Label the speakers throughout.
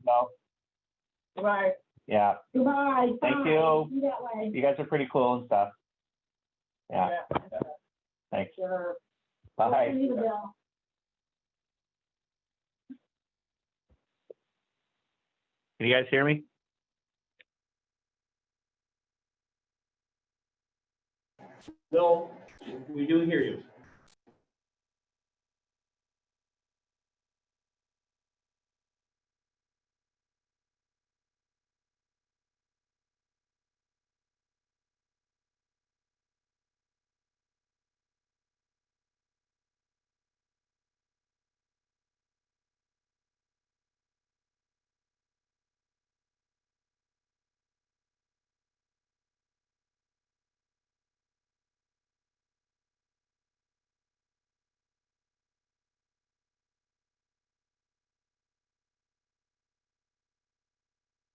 Speaker 1: No.
Speaker 2: Goodbye.
Speaker 1: Yeah.
Speaker 2: Goodbye.
Speaker 1: Thank
Speaker 2: Bye.
Speaker 1: you.
Speaker 2: Be that way.
Speaker 1: You guys are pretty cool and stuff. Yeah. Thanks.
Speaker 2: Sure.
Speaker 1: Bye.
Speaker 2: See you, Bill.
Speaker 1: Can you guys hear me?
Speaker 3: Bill, we do hear you.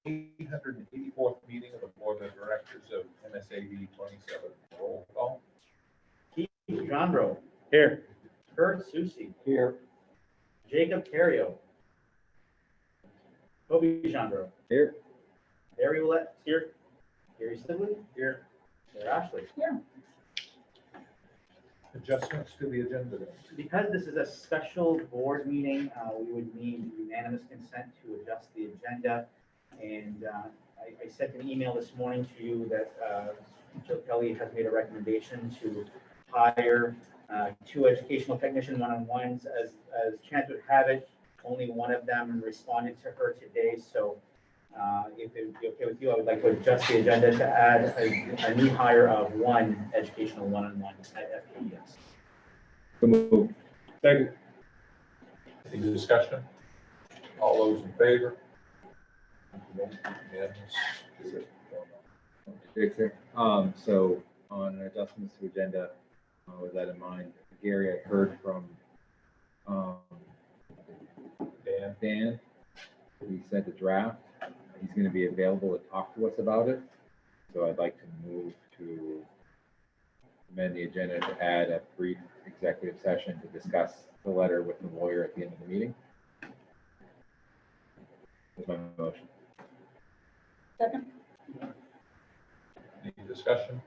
Speaker 4: (884th) meeting of the Board of Directors of MSAD27. Roll call.
Speaker 3: Keith Jandro,
Speaker 1: Here.
Speaker 3: Kurt Susi,
Speaker 1: Here.
Speaker 3: Jacob Terrio, Toby Jandro,
Speaker 1: Here.
Speaker 3: Barry Willett here, Gary Sibley here, Sarah Ashley.
Speaker 2: Here.
Speaker 4: Adjustments to the agenda.
Speaker 3: Because this is a special board meeting, we would need unanimous consent to adjust the agenda. And I sent an email this morning to you that Jill Kelly has made a recommendation to hire 2 educational technician one-on-ones. As chance would have it, only one of them responded to her today. So if it would be okay with you, I would like to adjust the agenda to add a new hire of 1 educational one-on-one at FKES.
Speaker 1: So move.
Speaker 4: Second. Any discussion? All those in favor? Unanimous.
Speaker 5: So on adjustments to agenda, with that in mind, Gary, I heard from Dan. He sent a draft. He's going to be available to talk to us about it. So I'd like to move to amend the agenda to add a brief executive session to discuss the letter with the lawyer at the end of the meeting. That's my motion.
Speaker 2: Second.
Speaker 4: Any discussion?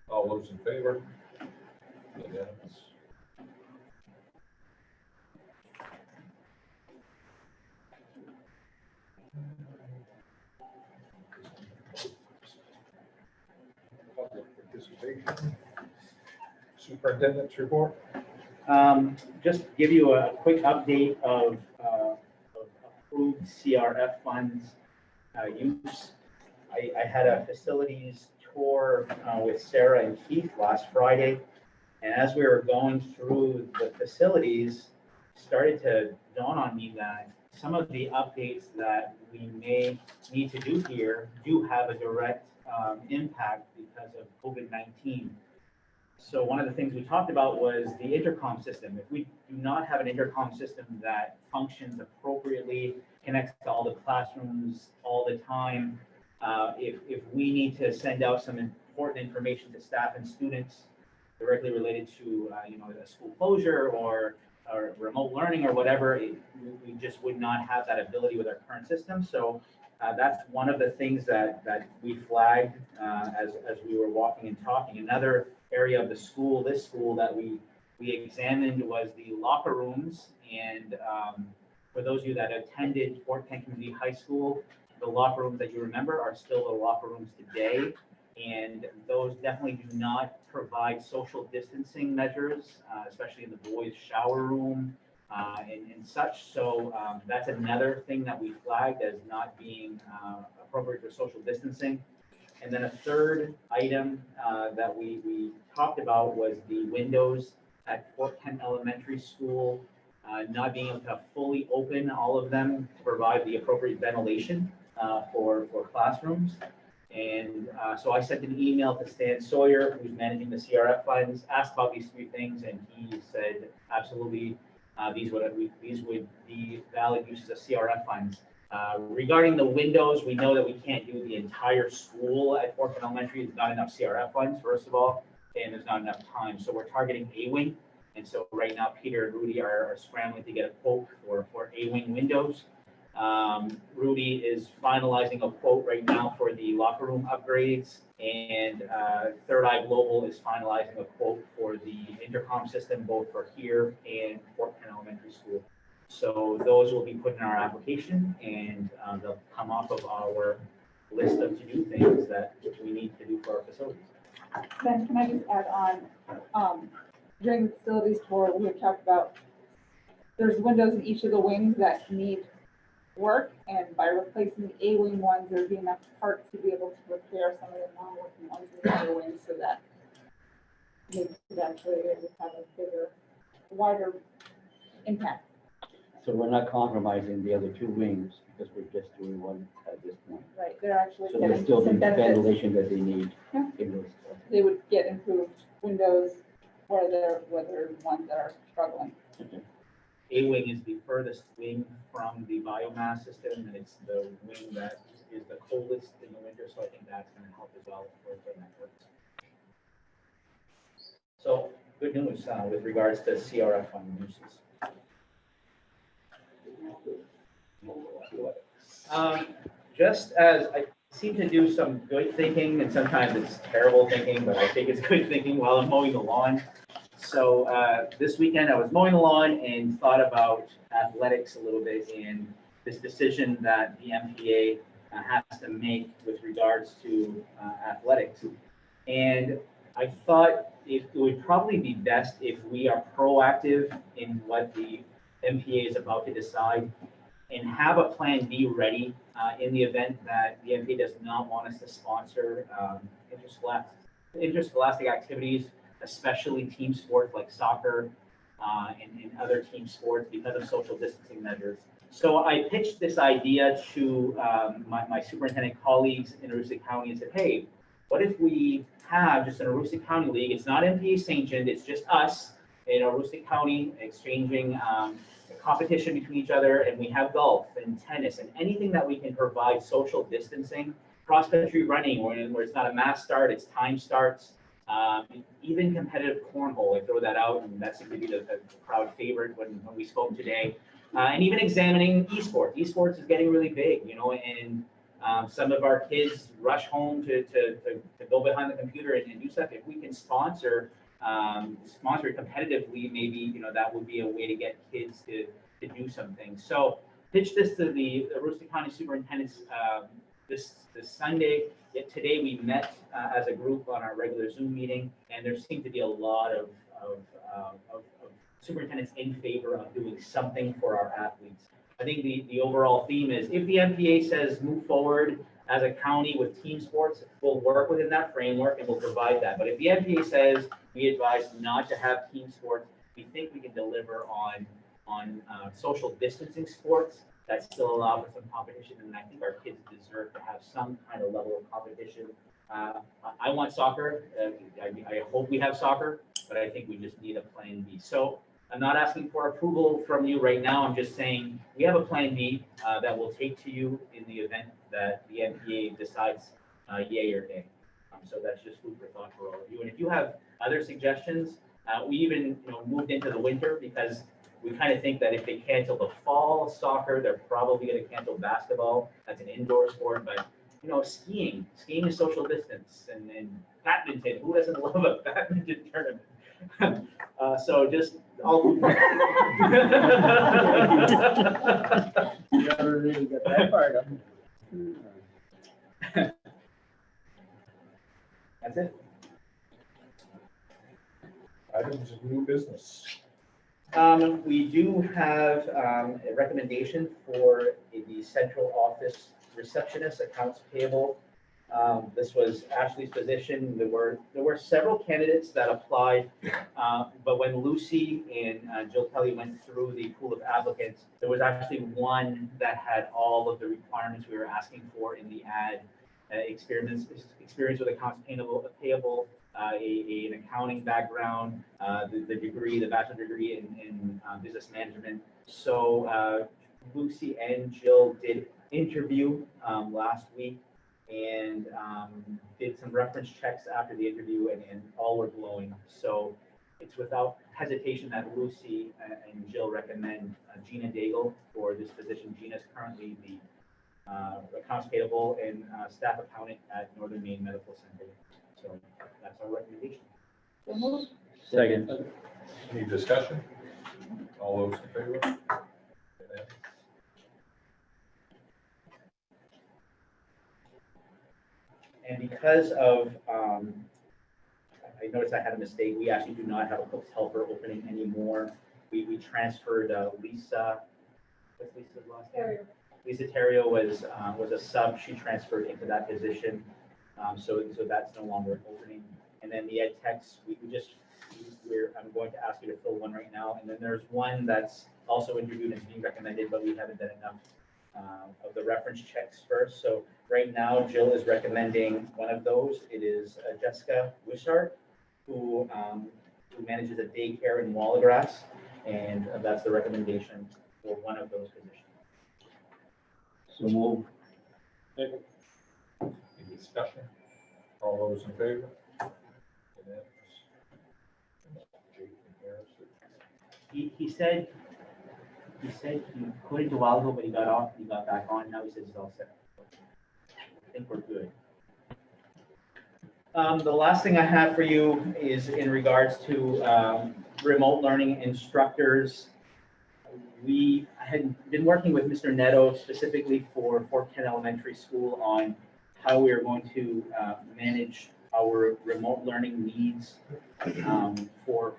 Speaker 4: All those in favor? Unanimous. Public participation. Superintendent's report.
Speaker 3: Just give you a quick update of approved CRF funds use. I had a facilities tour with Sarah and Keith last Friday, and as we were going through the facilities, started to dawn on me that some of the updates that we may need to do here do have a direct impact because of COVID-19. So one of the things we talked about was the intercom system. If we do not have an intercom system that functions appropriately, connects to all the classrooms all the time, if we need to send out some important information to staff and students directly related to the school closure or remote learning or whatever, we just would not have that ability with our current system. So that's one of the things that we flagged as we were walking and talking. Another area of the school, this school, that we examined was the locker rooms. And for those of you that attended Fort Kent Community High School, the locker rooms that you remember are still the locker rooms today. And those definitely do not provide social distancing measures, especially in the boys' shower room and such. So that's another thing that we flagged as not being appropriate for social distancing. And then a third item that we talked about was the windows at Fort Kent Elementary School, not being able to fully open all of them to provide the appropriate ventilation for classrooms. And so I sent an email to Stan Sawyer, who's managing the CRF funds, asked about these 3 things, and he said, absolutely, these would be valid uses of CRF funds. Regarding the windows, we know that we can't do the entire school at Fort Kent Elementary. There's not enough CRF funds, first of all, and there's not enough time. So we're targeting A-wing. And so right now, Peter and Rudy are scrambling to get a quote for A-wing windows. Rudy is finalizing a quote right now for the locker room upgrades, and Third Eye Global is finalizing a quote for the intercom system, both for here and Fort Penn Elementary School. So those will be put in our application, and they'll come off of our list of to-do things that we need to do for our facilities.
Speaker 6: Ben, can I just add on, during the facilities tour, we have talked about, there's windows in each of the wings that need work, and by replacing the A-wing ones, there'd be enough parts to be able to repair some of the non-working ones in the other wings, so that makes it actually have a bigger, wider impact.
Speaker 7: So we're not compromising the other two wings because we're just doing one at this point.
Speaker 6: Right, they're actually
Speaker 7: So there's
Speaker 6: getting
Speaker 7: still the
Speaker 6: some benefits.
Speaker 7: ventilation that they need
Speaker 6: Yeah.
Speaker 7: in those.
Speaker 6: They would get improved windows where they're ones that are struggling.
Speaker 3: A-wing is the furthest wing from the biomass system, and it's the wing that is the coldest in the winter, so I think that's gonna help as well for the networks. So, good news, with regards to CRF fund uses. Just as I seem to do some good thinking, and sometimes it's terrible thinking, but I think it's good thinking while I'm mowing the lawn. So this weekend I was mowing the lawn and thought about athletics a little bit and this decision that the MPA has to make with regards to athletics. And I thought it would probably be best if we are proactive in what the MPA is about to decide and have a plan B ready in the event that the MPA does not want us to sponsor interscholastic activities, especially team sports like soccer and other team sports because of social distancing measures. So I pitched this idea to my superintendent colleagues in Aroostook County and said, hey, what if we have just an Aroostook County League? It's not MPA sanctioned, it's just us in Aroostook County exchanging competition between each other, and we have golf and tennis and anything that we can provide social distancing, cross-country running where it's not a mass start, it's time starts, even competitive cornhole, I throw that out, and that seemed to be the crowd favorite when we spoke today, and even examining esports. Esports is getting really big, you know, and some of our kids rush home to go behind the computer and do stuff. If we can sponsor competitively, maybe, you know, that would be a way to get kids to do some things. So pitch this to the Aroostook County superintendents this Sunday. Yet today we met as a group on our regular Zoom meeting, and there seemed to be a lot of superintendents in favor of doing something for our athletes. I think the overall theme is if the MPA says move forward as a county with team sports, we'll work within that framework and we'll provide that. But if the MPA says we advise not to have team sports, we think we can deliver on social distancing sports that still allow for some competition. And I think our kids deserve to have some kind of level of competition. I want soccer. I hope we have soccer, but I think we just need a plan B. So I'm not asking for approval from you right now. I'm just saying we have a plan B that we'll take to you in the event that the MPA decides yay or nay. So that's just food for thought for all of you. And if you have other suggestions, we even moved into the winter because we kind of think that if they cancel the fall soccer, they're probably going to cancel basketball. That's an indoor sport, but skiing is social distance, and badminton. Who doesn't love a badminton tournament? So just all.
Speaker 2: You never really get that part of it.
Speaker 3: That's it.
Speaker 4: Items of new business.
Speaker 3: We do have a recommendation for the central office receptionist, accounts payable. This was Ashley's position. There were several candidates that applied, but when Lucy and Jill Kelly went through the pool of applicants, there was actually one that had all of the requirements we were asking for in the ad. Experience with accounts payable, an accounting background, the degree, the bachelor degree in business management. So Lucy and Jill did interview last week and did some reference checks after the interview, and all were glowing. So it's without hesitation that Lucy and Jill recommend Gina Daigle for this position. Gina is currently the accounts payable and staff accountant at Northern Maine Medical Center. So that's our recommendation.
Speaker 6: So moved.
Speaker 7: Second.
Speaker 4: Any discussion? All those in favor? Unanimous.
Speaker 3: And because of, I noticed I had a mistake. We actually do not have a cook's helper opening anymore. We transferred Lisa, what's Lisa's last name? Lisa Terrio was a sub. She transferred into that position. So that's no longer an opening. And then the ed techs, I'm going to ask you to fill one right now. And then there's one that's also interviewed and being recommended, but we haven't done enough of the reference checks first. So right now, Jill is recommending one of those. It is Jessica Wishart, who manages a daycare in Wallagrass. And that's the recommendation for one of those positions.
Speaker 7: So move.
Speaker 4: Any discussion? All those in favor? Unanimous. Jason Harrison.
Speaker 3: He said he couldn't a while ago, but he got off, he got back on. Now he says he's all set. I think we're good. The last thing I have for you is in regards to remote learning instructors. I had been working with Mr. Neto specifically for Fort Kent Elementary School on how we are going to manage our remote learning needs for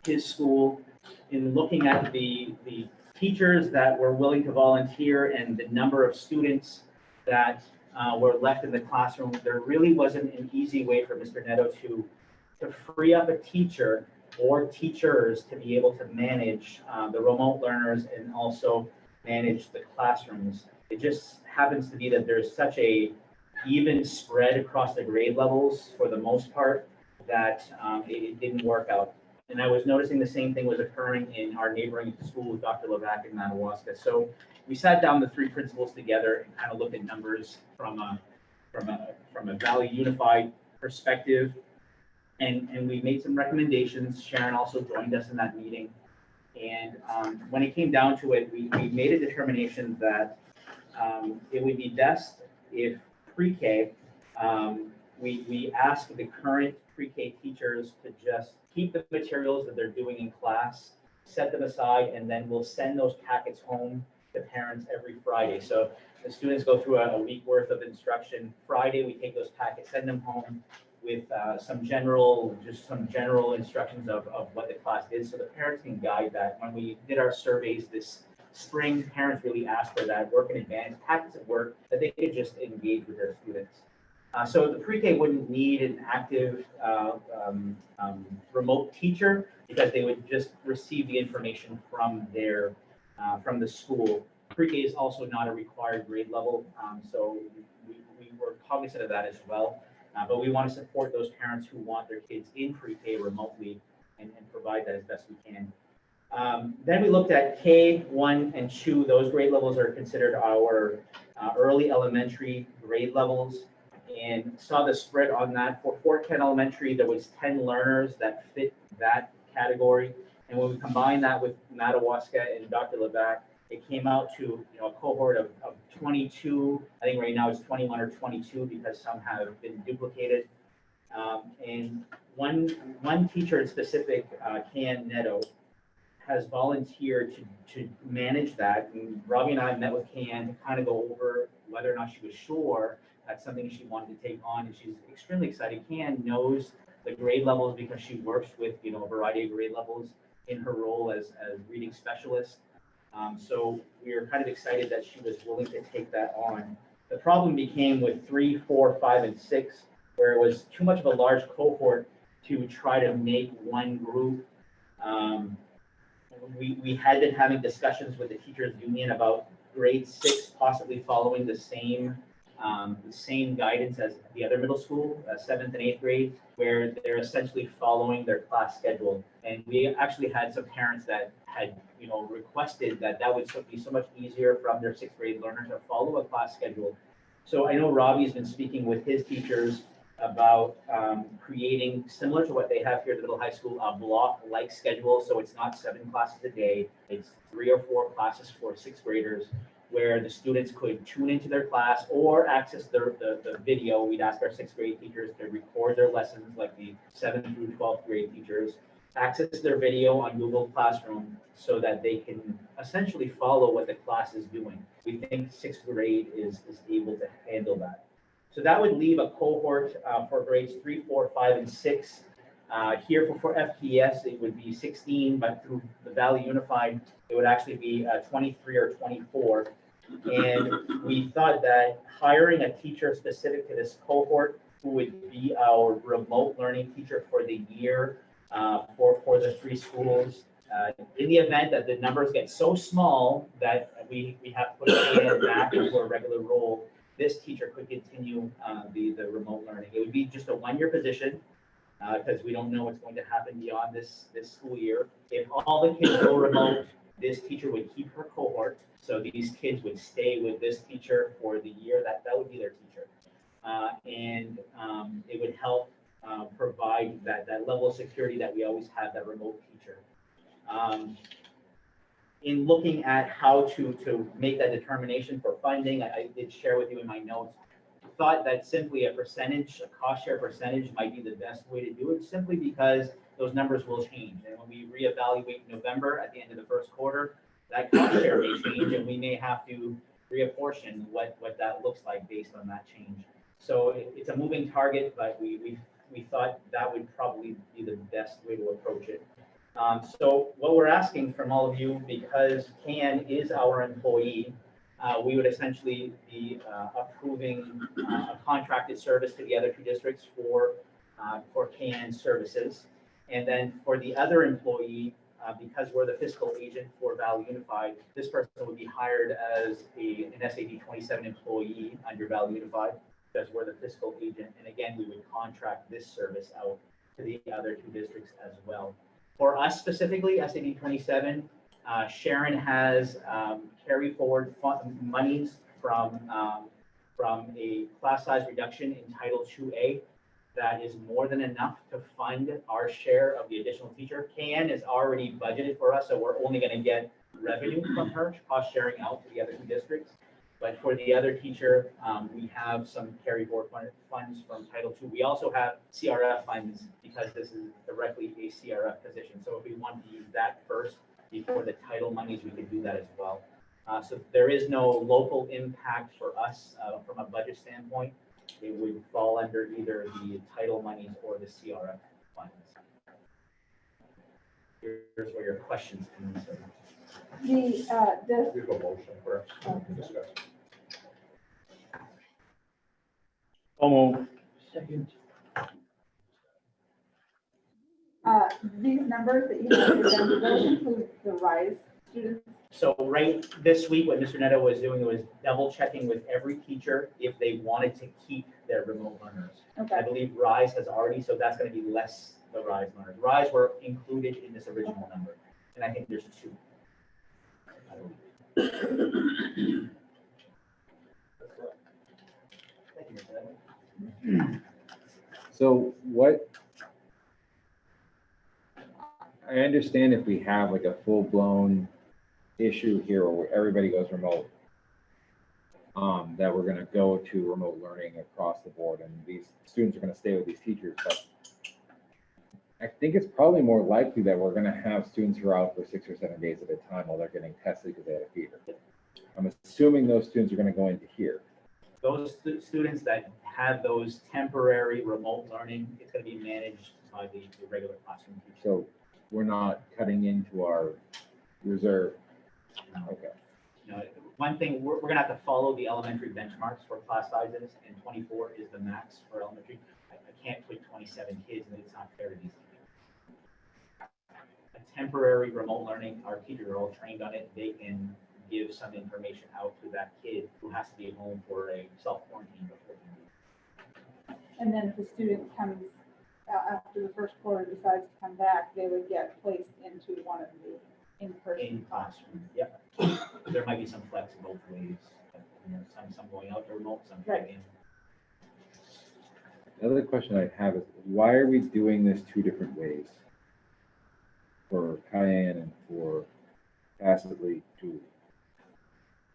Speaker 3: his school. In looking at the teachers that were willing to volunteer and the number of students that were left in the classroom, there really wasn't an easy way for Mr. Neto to free up a teacher or teachers to be able to manage the remote learners and also manage the classrooms. It just happens to be that there's such a even spread across the grade levels for the most part that it didn't work out. And I was noticing the same thing was occurring in our neighboring school with Dr. Levac in Madawaska. So we sat down the three principals together and kind of looked at numbers from a Valley Unified perspective. And we made some recommendations. Sharon also joined us in that meeting. And when it came down to it, we made a determination that it would be best if pre-K, we ask the current pre-K teachers to just keep the materials that they're doing in class, set them aside, and then we'll send those packets home to parents every Friday. So the students go through a week worth of instruction. Friday, we take those packets, send them home with some general instructions of what the class did, so the parents can guide that. When we did our surveys this spring, parents really asked for that work in advance, packets of work that they could just engage with their students. So the pre-K wouldn't need an active remote teacher because they would just receive the information from from the school. Pre-K is also not a required grade level, so we were cognizant of that as well. But we want to support those parents who want their kids in pre-K remotely and provide that as best we can. Then we looked at K1 and 2. Those grade levels are considered our early elementary grade levels, and saw the spread on that. For Fort Kent Elementary, there was 10 learners that fit that category. And when we combine that with Madawaska and Dr. Levac, it came out to a cohort of 22. I think right now it's 21 or 22 because some have been duplicated. And one teacher in specific, Can Neto, has volunteered to manage that. And Robbie and I met with Can to kind of go over whether or not she was sure that's something she wanted to take on. And she's extremely excited. Can knows the grade levels because she works with a variety of grade levels in her role as reading specialist. So we were kind of excited that she was willing to take that on. The problem became with 3, 4, 5, and 6, where it was too much of a large cohort to try to make one group. We had been having discussions with the teachers union about grade 6 possibly following the same guidance as the other middle school, 7th and 8th grade, where they're essentially following their class schedule. And we actually had some parents that had, requested that would be so much easier from their 6th grade learners to follow a class schedule. So I know Robbie's been speaking with his teachers about creating, similar to what they have here at the middle high school, a block-like schedule. So it's not 7 classes a day. It's 3 or 4 classes for 6th graders, where the students could tune into their class or access the video. We'd ask our 6th grade teachers to record their lessons, like the 7th through 12th grade teachers, access their video on Google Classroom so that they can essentially follow what the class is doing. We think 6th grade is able to handle that. So that would leave a cohort for grades 3, 4, 5, and 6. Here for FPS, it would be 16, but through the Valley Unified, it would actually be 23 or 24. And we thought that hiring a teacher specific to this cohort, who would be our remote learning teacher for the year for the 3 schools, in the event that the numbers get so small that we have to put it back into a regular role, this teacher could continue the remote learning. It would be just a 1-year position, because we don't know what's going to happen beyond this school year. If all the kids go remote, this teacher would keep her cohort. So these kids would stay with this teacher for the year. That would be their teacher. And it would help provide that level of security that we always have, that remote teacher. In looking at how to make that determination for funding, I did share with you in my notes, thought that simply a cost share percentage might be the best way to do it, simply because those numbers will change. And when we reevaluate in November at the end of the first quarter, that cost share may change, and we may have to reapportion what that looks like based on that change. So it's a moving target, but we thought that would probably be the best way to approach it. So what we're asking from all of you, because CAN is our employee, we would essentially be approving a contracted service to the other 2 districts for CAN services. And then for the other employee, because we're the fiscal agent for Valley Unified, this person would be hired as an MSAD27 employee under Valley Unified, because we're the fiscal agent. And again, we would contract this service out to the other 2 districts as well. For us specifically, SAD27, Sharon has carry forward monies from a class size reduction in Title 2A that is more than enough to fund our share of the additional teacher. CAN is already budgeted for us, so we're only going to get revenue from her, cost sharing out to the other 2 districts. But for the other teacher, we have some carry forward funds from Title II. We also have CRF funds, because this is directly a CRF position. So if we want to use that first before the title monies, we could do that as well. So there is no local impact for us from a budget standpoint. It would fall under either the title monies or the CRF funds. Here's where your questions come in.
Speaker 6: The, this,
Speaker 4: We have a motion first to discuss.
Speaker 7: Second.
Speaker 6: these numbers that you have presented, those include the RISE students.
Speaker 3: So right this week, what Mr. Neto was doing was double checking with every teacher if they wanted to keep their remote learners. I
Speaker 6: Okay,
Speaker 3: believe RISE has already, so that's going to be less the RISE learners. RISE were included in this original number, and I think there's 2. Thank you, Mr. Neto.
Speaker 5: So what, I understand if we have like a full-blown issue here where everybody goes remote, that we're gonna go to remote learning across the board, and these students are gonna stay with these teachers, but I think it's probably more likely that we're gonna have students who are out for 6 or 7 days at a time while they're getting tested because they had a fever. I'm assuming those students are gonna go into here.
Speaker 3: Those students that have those temporary remote learning, it's going to be managed by the regular classroom teacher.
Speaker 5: So we're not cutting into our reserve. Okay.
Speaker 3: You know, one thing, we're going to have to follow the elementary benchmarks for class sizes, and 24 is the max for elementary. I can't put 27 kids, and it's not fair to these kids. A temporary remote learning, our teachers are all trained on it. They can give some information out to that kid who has to be at home for a self-quarantine before he leaves.
Speaker 6: and then if the student comes, after the first quarter decides to come back, they would get placed into one of the in-person
Speaker 3: In
Speaker 6: classrooms.
Speaker 3: classroom, yep. There might be some flex both ways, you know, some going out to remote, some coming in.
Speaker 5: The other question I have is, why are we doing this two different ways? For Cayenne and for tacitly Julie?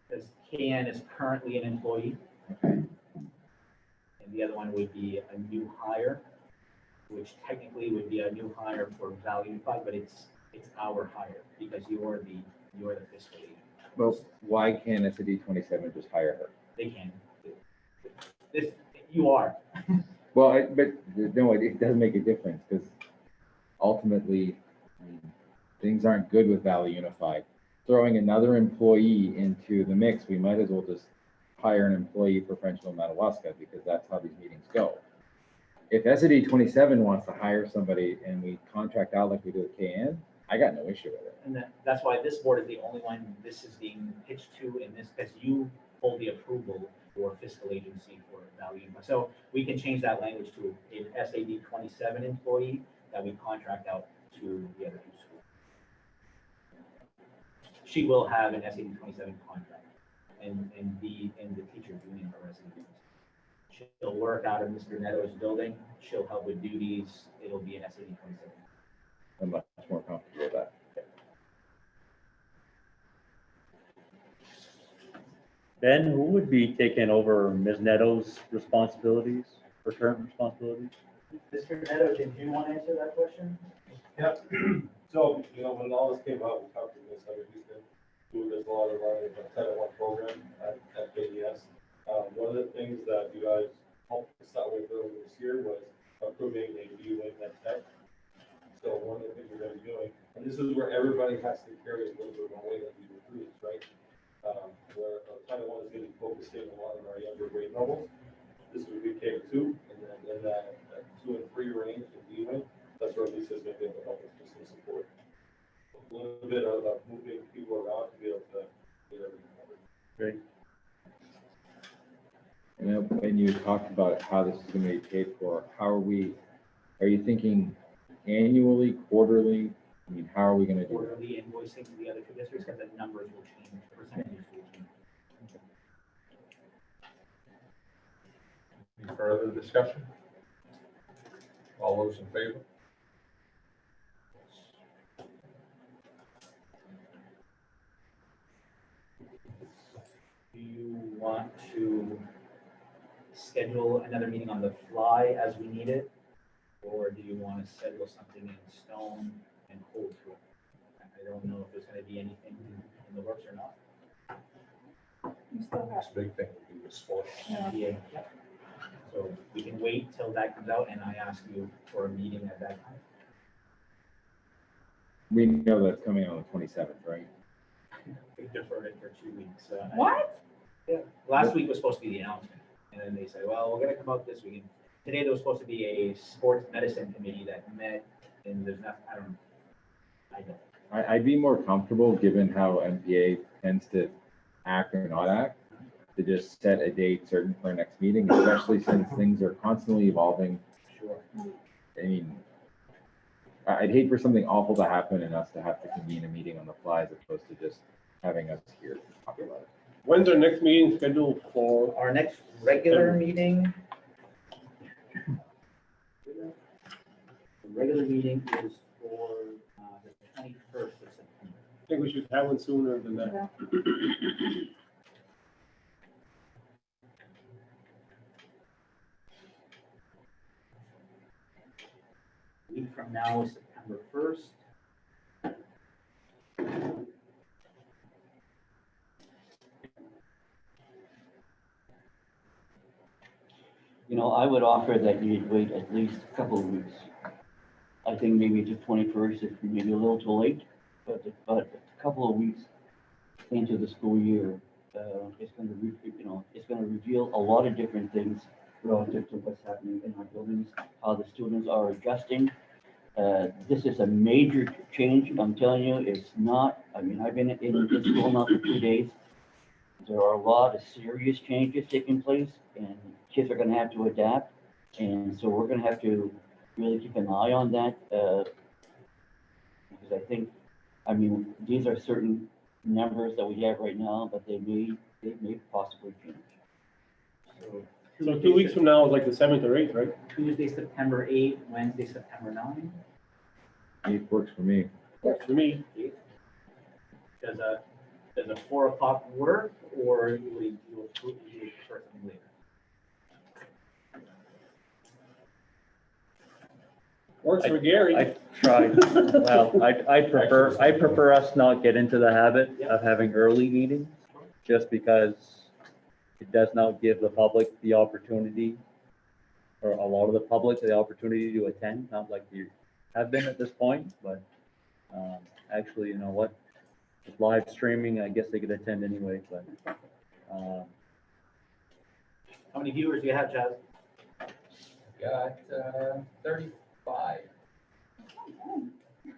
Speaker 3: Because KN is currently an employee,
Speaker 5: Okay,
Speaker 3: and the other one would be a new hire, which technically would be a new hire for Valley Unified, but it's our hire, because you're the fiscal agent.
Speaker 5: well, why can't MSAD27 just hire her?
Speaker 3: They can. This, you are.
Speaker 5: Well, but no, it does make a difference, because ultimately, I mean, things aren't good with Valley Unified. Throwing another employee into the mix, we might as well just hire an employee for Frenchville, Madawaska, because that's how these meetings go. If SAD27 wants to hire somebody and we contract out like we do with KN, I got no issue with it.
Speaker 3: And that's why this board is the only one this is being pitched to in this, because you hold the approval for fiscal agency for Valley Unified. So we can change that language to an SAD27 employee that we contract out to the other two schools. She will have an SAD27 contract, and the teacher's union for SAD27. She'll work out of Mr. Netto's building. She'll help with duties. It'll be an SAD27.
Speaker 5: I'm much more comfortable with that.
Speaker 1: Ben, who would be taking over Ms. Neto's responsibilities, her current responsibilities?
Speaker 3: Mr. Netto, did you want to answer that question?
Speaker 8: Yeah, so, when all this came out, we talked to Ms. Houston, who does a lot of our Title I program at KDS. One of the things that you guys helped us out with earlier this year was approving a viewing at Tech. So one of the things we're going to be doing, and this is where everybody has to carry a little bit of a weight of these recruits, right? Where Title I is going to be focusing a lot on our younger grade levels. This would be K2, and then in that 2 and 3 range in viewing, that's where Lisa's going to be able to help us with some support. A little bit of moving people around to be able to get everything covered.
Speaker 1: Great.
Speaker 5: And when you talked about how this is going to be paid for, are you thinking annually, quarterly? I mean, how are we going to do that?
Speaker 3: Quarterly invoicing to the other two districts, because the numbers will change, the percentages will change.
Speaker 4: Any further discussion? All those in favor?
Speaker 3: Do you want to schedule another meeting on the fly as we need it? Or do you want to schedule something in stone and hold to it? I don't know if there's going to be anything in the works or not.
Speaker 6: You still have,
Speaker 4: This big thing would be with sports.
Speaker 6: yeah.
Speaker 3: Yeah. So we can wait till that comes out and I ask you for a meeting at that time.
Speaker 5: We know that's coming on the 27th, right?
Speaker 3: We deferred it for 2 weeks.
Speaker 6: What?
Speaker 3: Yeah. Last week was supposed to be the announcement, and then they said, well, we're gonna come out this week. Today there was supposed to be a sports medicine committee that met, and there's not, I don't.
Speaker 5: I'd be more comfortable, given how MPA tends to act or not act, to just set a date certain for our next meeting, especially since things are constantly evolving.
Speaker 3: Sure.
Speaker 5: I mean, I'd hate for something awful to happen and us to have to convene a meeting on the fly as opposed to just having us here talk about it.
Speaker 8: When's our next meeting scheduled for?
Speaker 3: Our next regular meeting. The regular meeting is for the 21st of September.
Speaker 8: I think we should have one sooner than that.
Speaker 6: Yeah.
Speaker 3: A week from now is September 1st.
Speaker 7: I would offer that you'd wait at least a couple of weeks. I think maybe the 21st is maybe a little too late, but a couple of weeks into the school year, it's going to it's going to reveal a lot of different things relative to what's happening in our buildings, how the students are adjusting. This is a major change. I'm telling you, it's not. I mean, I've been in this school now for 2 days. There are a lot of serious changes taking place, and kids are going to have to adapt. And so we're going to have to really keep an eye on that, because I think, these are certain numbers that we have right now, but they may possibly change.
Speaker 3: So
Speaker 8: So 2 weeks from now is like the 7th or 8th, right?
Speaker 3: Tuesday, September 8th, Wednesday, September 9th.
Speaker 5: 8 works for me.
Speaker 8: Works for me.
Speaker 3: Does a 4 o'clock work, or would you prefer something later?
Speaker 8: Works for Gary.
Speaker 1: I tried, well, I prefer us not get into the habit of having early meetings, just because it does not give the public the opportunity, or a lot of the public, the opportunity to attend, not like you have been at this point, but actually, you know what? With live streaming, I guess they could attend anyway, but
Speaker 3: How many viewers do you have, Chaz?
Speaker 4: Got 35.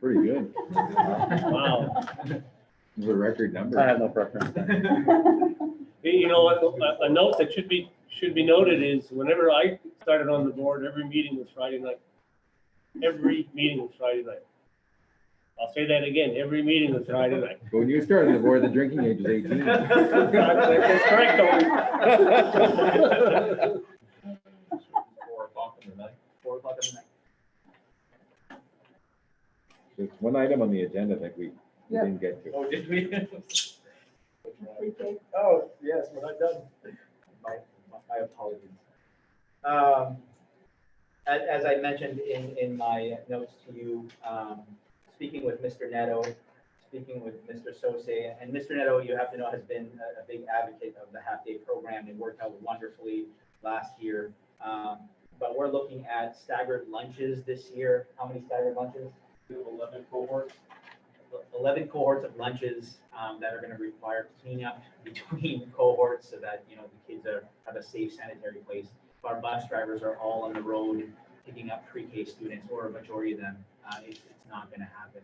Speaker 5: Pretty good.
Speaker 8: Wow.
Speaker 5: It's a record number.
Speaker 1: I have no preference.
Speaker 8: Hey, you know what, a note that should be noted is whenever I started on the board, every meeting was Friday night. Every meeting was Friday night. I'll say that again, every meeting was Friday night.
Speaker 5: But when you started the board, the drinking age was 18.
Speaker 8: That's correct, Tony.
Speaker 4: 4 o'clock in the night.
Speaker 3: 4 o'clock in the night.
Speaker 5: There's one item on the agenda that we
Speaker 6: Yeah.
Speaker 5: didn't get to.
Speaker 3: Oh, did we?
Speaker 6: Pre-K.
Speaker 3: Oh, yes, we're not done. My apologies. As I mentioned in my notes to you, speaking with Mr. Neto, speaking with Mr. Sose, and Mr. Neto, you have to know, has been a big advocate of the half-day program. It worked out wonderfully last year. But we're looking at staggered lunches this year. How many staggered lunches?
Speaker 8: 11 cohorts.
Speaker 3: 11 cohorts of lunches that are going to require cleanup between cohorts so that, you know, the kids have a safe sanitary place. Our bus drivers are all on the road picking up pre-K students, or a majority of them. It's not going to happen.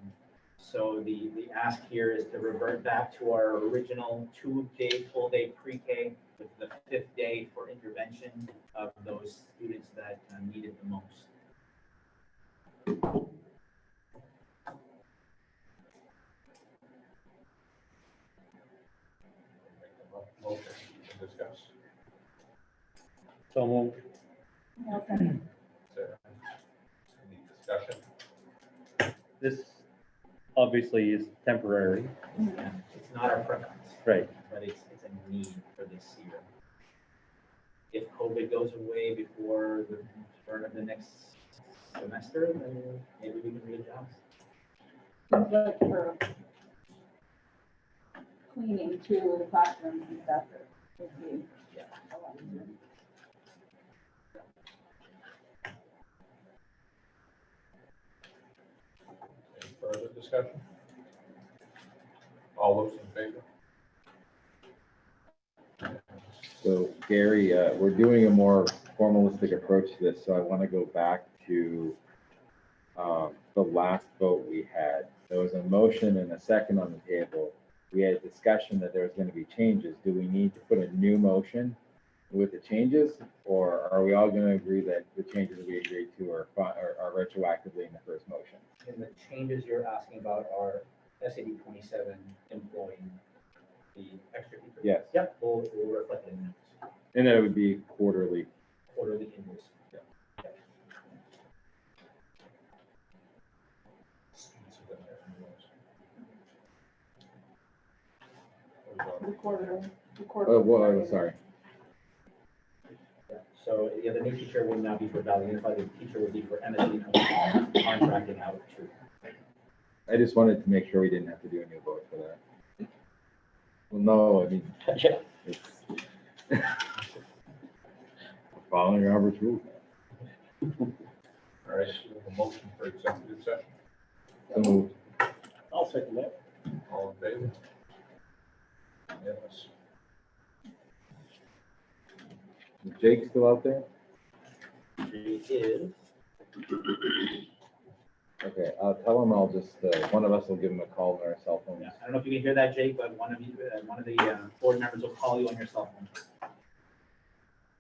Speaker 3: So the ask here is to revert back to our original 2-day, full-day pre-K with the 5th day for intervention of those students that need it the most.
Speaker 4: Motion to discuss.
Speaker 1: So moved.
Speaker 6: Okay.
Speaker 4: Is there any discussion?
Speaker 1: This obviously is temporary,
Speaker 3: It's not our preference.
Speaker 1: right?
Speaker 3: But it's a need for this year. If COVID goes away before the turn of the next semester, then maybe we can readjust.
Speaker 6: But for cleaning to the classrooms and stuff, it would be a lot easier.
Speaker 4: Any further discussion? All those in favor?
Speaker 5: So Gary, we're doing a more formalistic approach to this, so I want to go back to the last vote we had. There was a motion and a second on the table. We had a discussion that there was going to be changes. Do we need to put a new motion with the changes, or are we all going to agree that the changes we agreed to are retroactively in the first motion?
Speaker 3: And the changes you're asking about are MSAD27 employing the extra teacher.
Speaker 5: Yes.
Speaker 3: Yep, we'll reflect it in notes.
Speaker 5: And then it would be quarterly.
Speaker 3: Quarterly invoice.
Speaker 6: The quarter.
Speaker 5: Oh, well, sorry.
Speaker 3: Yeah. So yeah, the new teacher would not be for Valley Unified, the teacher would be for MSAD contracting out too.
Speaker 5: I just wanted to make sure we didn't have to do a new vote for that. Well, no, I mean,
Speaker 7: Yeah.
Speaker 5: it's following Robert's rules.
Speaker 4: All right, we have a motion for executive session.
Speaker 5: So moved.
Speaker 8: I'll second that.
Speaker 4: All in favor? Yes.
Speaker 5: Is Jake still out there?
Speaker 3: It is.
Speaker 5: Okay, I'll tell him I'll just, one of us will give him a call on our cell phones.
Speaker 3: Yeah, I don't know if you can hear that, Jake, but one of the board members will call you on your cell phone.